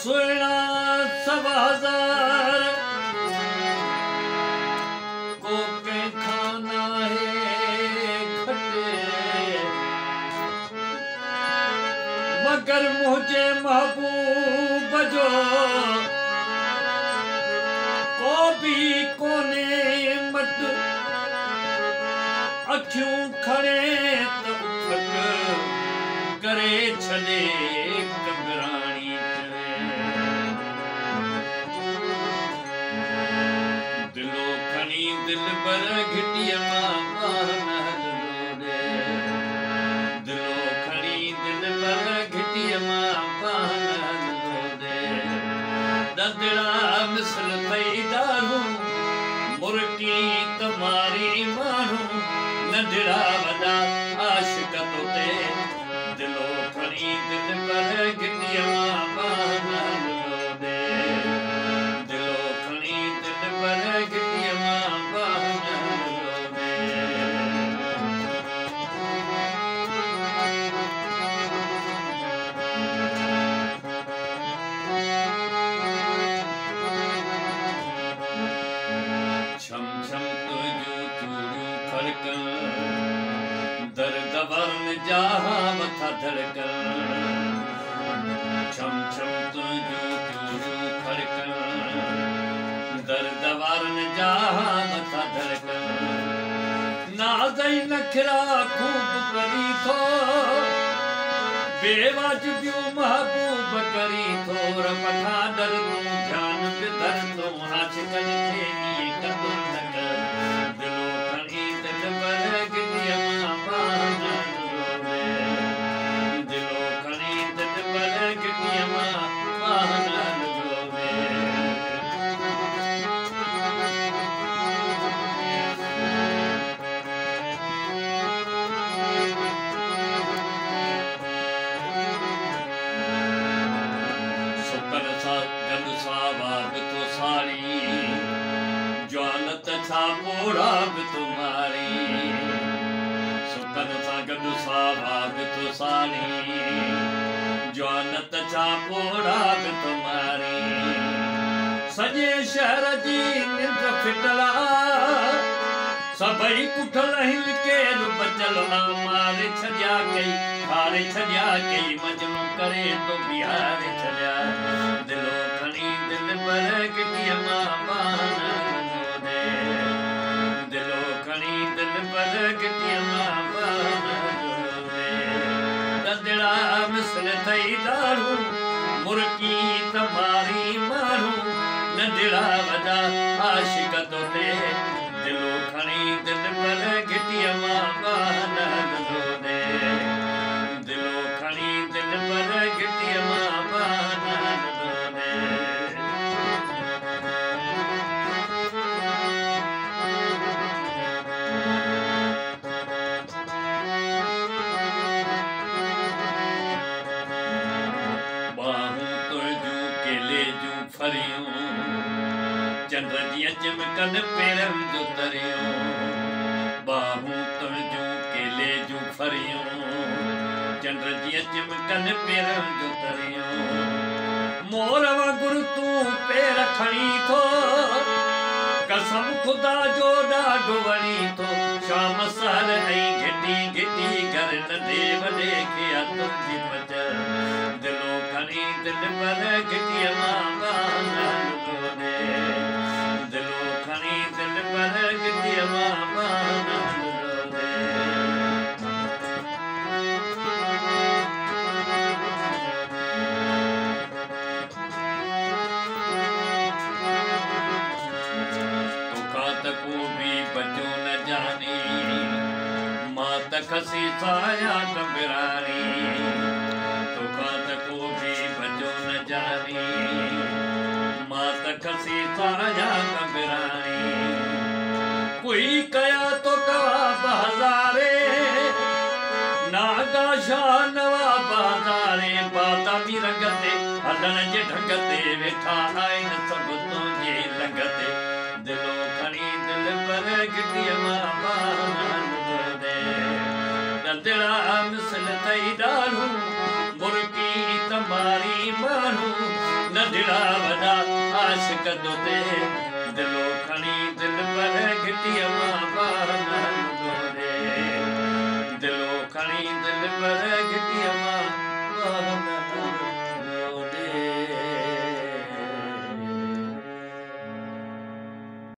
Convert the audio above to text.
सुना 1,000 को के खाना है घटे मगर मुझे महबूब जो को भी कोने मट अखियों खड़े तो फट करे छले कबरानी दिलो खणी दिल पर घिटिया मां दे दिलो खणी दिल पर घिटिया मां दे ददड़ा मिसल पैदारू मुर्की तुम्हारी मानू नंढड़ा वॾा आशिक तोते दिलो खणी दिल पर घिटिया मां दे दिलो खणी दिल पर घिटिया मां दे छम छम तुझू चूड़ू खड़कन दर्द वर्ण जहाँ मथा धड़कन छम छम तुझू चूड़ू खड़कन दर्द वर्ण जहाँ मथा धड़कन नाज़ई नखरा खूब करी थो बेवाजिबियूं महबूब करी थो रमखा डर तूं ध्यान पे धर तूं आशिकन खे ईअं कंदो न कर दिलो खणी दिल पर घिटिया मां दिलो खणी दिल पर घिटिया मां सुकर सा गल सावाब तो सारी ज्वानत छा पोड़ा भी तुम्हारी सुकर सा गल सावाब तो सारी ज्वानत छा पोड़ा भी तुम्हारी सजे शहर जी निंड फिटला सभई पुठल हिल के बचल मारे छॾिया कई हारे छॾिया कई मजनू करे तो बिहार छॾिया दिलो खणी दिल पर घिटिया मां दे दिलो खणी दिल पर घिटिया मां दे ददड़ा मिसल थई दारू मुर्की तुम्हारी मानू नंढड़ा वॾा आशिक तोते दिलो खणी दिल पर घिटिया मां दे दिलो खणी दिल पर घिटिया मां दे बाहूं तुझू केले जूं फरियूं चंद्र जी चिमकन पेरन जो तरियूं बाहूं तुझू केले जूं फरियूं चंद्र जी चिमकन पेरन जो तरियूं मोर वांगुरु तूं पेर खणी थो कसम खुदा जो ॾाढो वणी थो शाम सार ऐं घिटी घिटी घर नंढे वॾे खे तुंहिंजी मज दिलो खणी दिल पर घिटिया मां दे दिलो खणी दिल पर घिटिया मां दे तोखा त को भी बचो न जानी मां त खसी साया कबरानी तोखा त को भी बचो न जानी मां त खसी साया कबरानी कोई कया तो कवा बहजारे नागा शाह नवा बहजारे बाता भी रंगते हलन जे ढंगते वेठा आइन सब तुझे लंगते दिलो खणी दिल पर घिटिया मां दे ददड़ा मिसल थई दारू मुर्की तुम्हारी मानू केड़ा वॾा आशिक़ तो ते दिलो खणी दिल पर